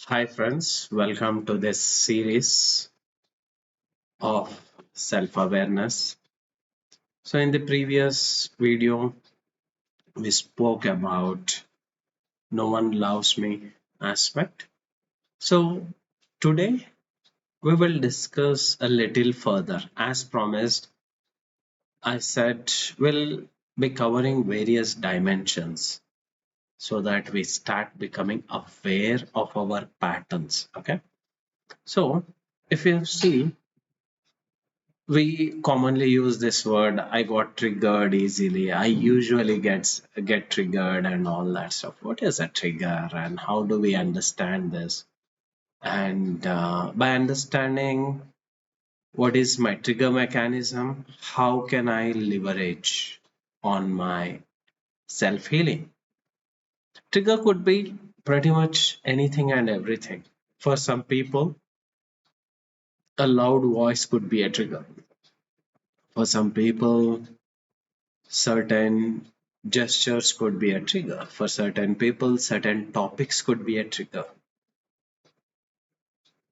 Hi friends, welcome to this series of self-awareness. So in the previous video, we spoke about no one loves me aspect. So today we will discuss a little further. As promised, I said we'll be covering various dimensions so that we start becoming aware of our patterns. Okay. So if you see, we commonly use this word, I got triggered easily, I usually get triggered and all that stuff. What is a trigger and how do we understand this? And by understanding what is my trigger mechanism, how can I leverage on my self-healing? Trigger could be pretty much anything and everything. For some people, a loud voice could be a trigger. For some people, certain gestures could be a trigger. For certain people, certain topics could be a trigger.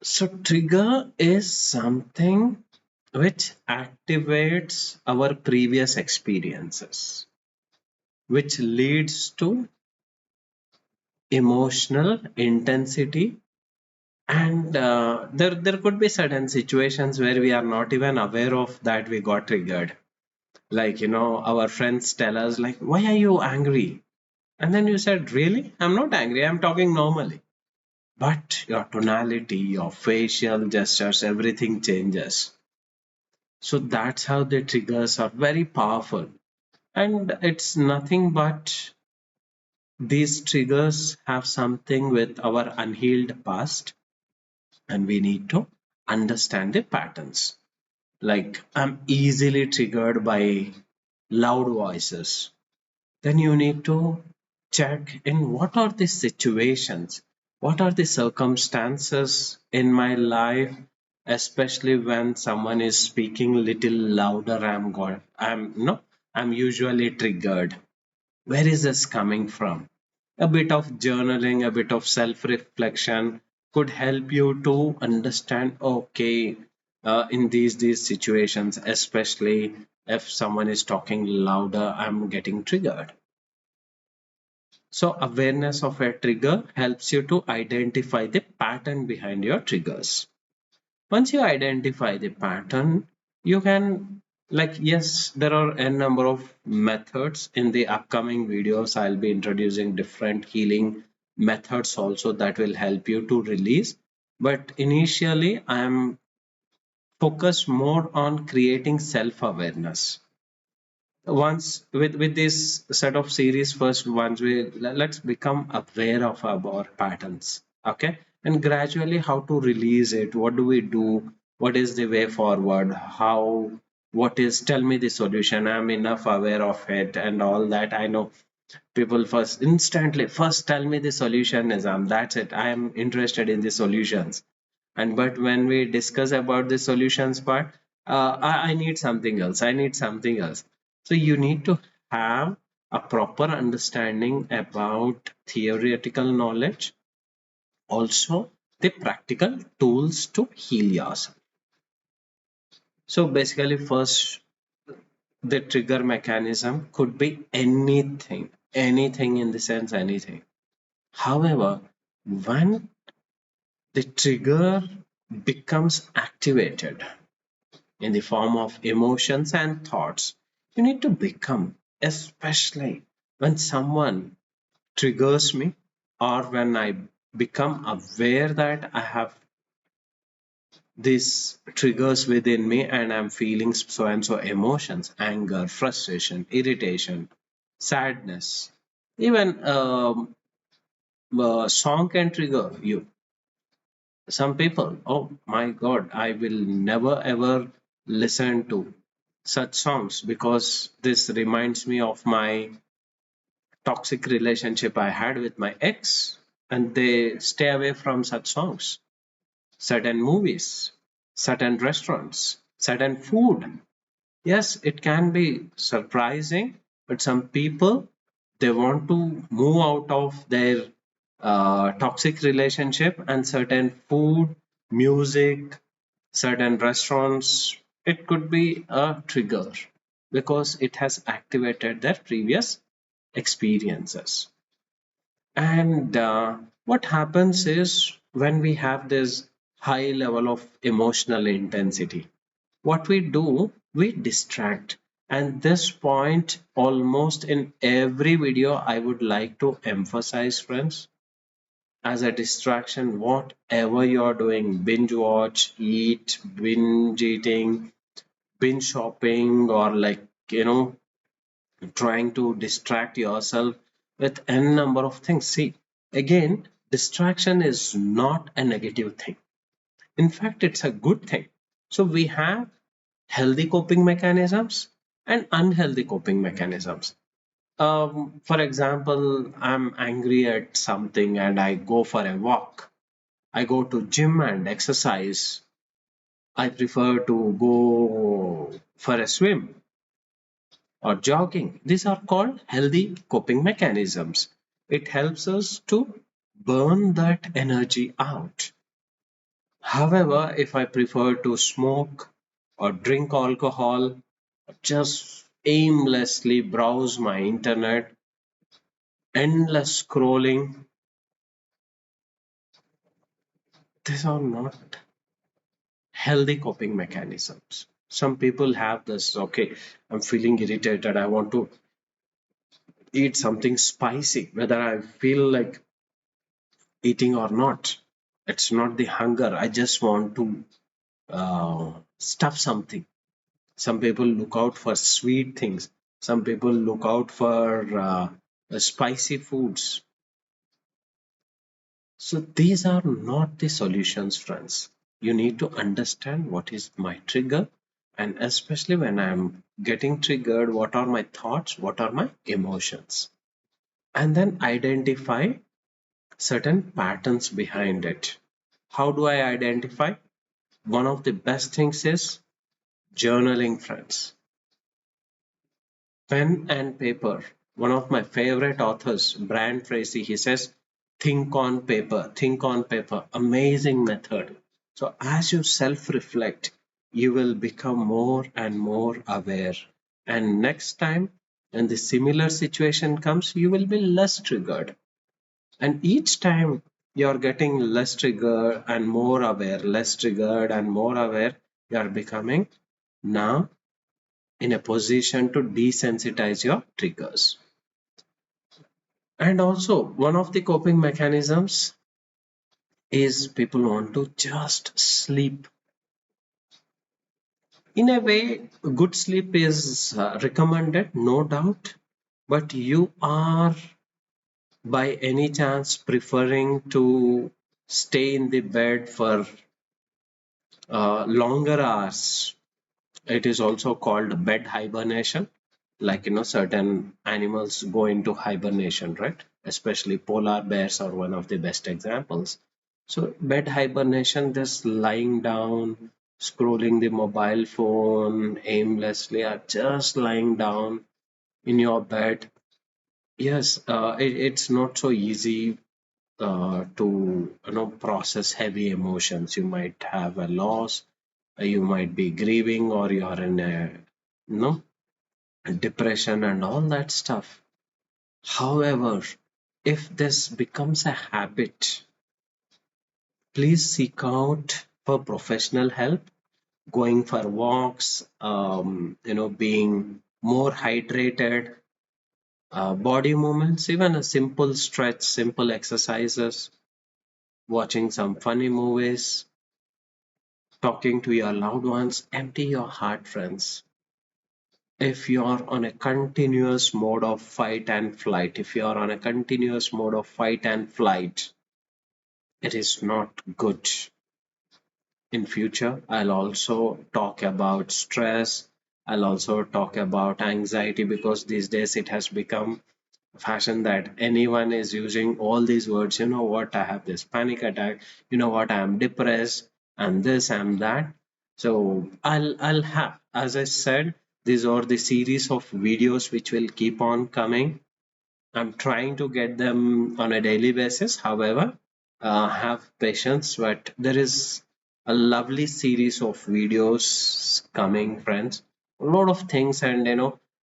So trigger is something which activates our previous experiences, which leads to emotional intensity. And there could be certain situations where we are not even aware of that we got triggered. Like, our friends tell us like, why are you angry? And then you said, really? I'm not angry. I'm talking normally. But your tonality, your facial gestures, everything changes. So that's how the triggers are very powerful. And it's nothing but these triggers have something with our unhealed past, and we need to understand the patterns. Like, I'm easily triggered by loud voices. Then you need to check in what are the situations, what are the circumstances in my life, especially when someone is speaking little louder. I'm usually triggered. Where is this coming from? A bit of journaling, a bit of self reflection could help you to understand, okay, in these situations, especially if someone is talking louder, I'm getting triggered. So awareness of a trigger helps you to identify the pattern behind your triggers. Once you identify the pattern, you can, like, yes, there are a number of methods. In the upcoming videos, I'll be introducing different healing methods also that will help you to release. But initially, I am focused more on creating self-awareness. Once with this set of series, first once let's become aware of our patterns, okay, and gradually how to release it, what do we do, what is the way forward, how, what is, tell me the solution, I'm enough aware of it and all that. I know people first instantly first tell me the solutionism, that's it, I am interested in the solutions. And but when we discuss about the solutions part, I need something else, I need something else. So you need to have a proper understanding about theoretical knowledge, also the practical tools to heal yourself. So basically, first, the trigger mechanism could be anything, anything in the sense anything. However, when the trigger becomes activated in the form of emotions and thoughts, you need to become, especially when someone triggers me, or when I become aware that I have these triggers within me and I'm feeling so and so emotions, anger, frustration, irritation, sadness. Even a song can trigger you. Some people, oh my god, I will never ever listen to such songs because this reminds me of my toxic relationship I had with my ex, and they stay away from such songs, certain movies, certain restaurants, certain food. Yes, it can be surprising, but some people, they want to move out of their toxic relationship, and certain food, music, certain restaurants, it could be a trigger because it has activated their previous experiences. And what happens is when we have this high level of emotional intensity, what we do, we distract. And this point, almost in every video, I would like to emphasize, friends, as a distraction, whatever you're doing, binge watch, eat, binge eating, binge shopping, or like, you know, trying to distract yourself with n number of things. See, again, distraction is not a negative thing. In fact, it's a good thing. So we have healthy coping mechanisms and unhealthy coping mechanisms. For example, I'm angry at something and I go for a walk. I go to gym and exercise. I prefer to go for a swim or jogging. These are called healthy coping mechanisms. It helps us to burn that energy out. However, if I prefer to smoke or drink alcohol, just aimlessly browse my internet, endless scrolling, these are not healthy coping mechanisms. Some people have this, okay, I'm feeling irritated, I want to eat something spicy, whether I feel like eating or not. It's not the hunger, I just want to stuff something. Some people look out for sweet things, some people look out for spicy foods. So these are not the solutions, friends. You need to understand what is my trigger, and especially when I'm getting triggered, what are my thoughts, what are my emotions, and then identify certain patterns behind it. How do I identify? One of the best things is journaling, friends. Pen and paper. One of my favorite authors, Brian Tracy, he says, think on paper, think on paper. Amazing method. So as you self-reflect, you will become more and more aware. And next time, when the similar situation comes, you will be less triggered. And each time you're getting less triggered and more aware, less triggered and more aware, you are becoming now in a position to desensitize your triggers. And also, one of the coping mechanisms is people want to just sleep. In a way, good sleep is recommended, no doubt, but you are by any chance preferring to stay in the bed for longer hours. It is also called bed hibernation. Like, certain animals go into hibernation, right? Especially polar bears are one of the best examples. So bed hibernation, just lying down, scrolling the mobile phone aimlessly, or just lying down in your bed. Yes, it's not so easy to process heavy emotions. You might have a loss, you might be grieving, or you're in a you know depression and all that stuff. However, if this becomes a habit, please seek out for professional help, going for walks, being more hydrated, body movements, even a simple stretch, simple exercises, watching some funny movies, talking to your loved ones. Empty your heart, friends. If you're on a continuous mode of fight and flight, if you're on a continuous mode of fight and flight, it is not good. In future, I'll also talk about stress. I'll also talk about anxiety, because these days it has become fashion that anyone is using all these words. You know what, I have this panic attack, you know what, I'm depressed, and this and that. So I'll have, as I said, these are the series of videos which will keep on coming. I'm trying to get them on a daily basis. However, have patience, but there is a lovely series of videos coming, friends. A lot of things, and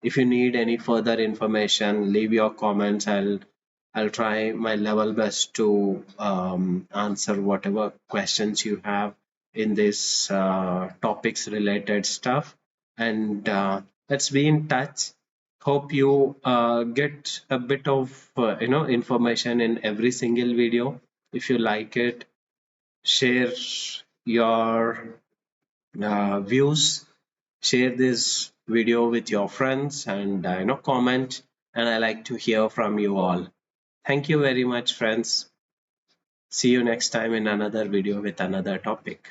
if you need any further information, leave your comments. I'll try my level best to answer whatever questions you have in this topics related stuff. And let's be in touch. Hope you get a bit of information in every single video. If you like it, share your views, share this video with your friends, and comment. And I like to hear from you all. Thank you very much, friends. See you next time in another video with another topic.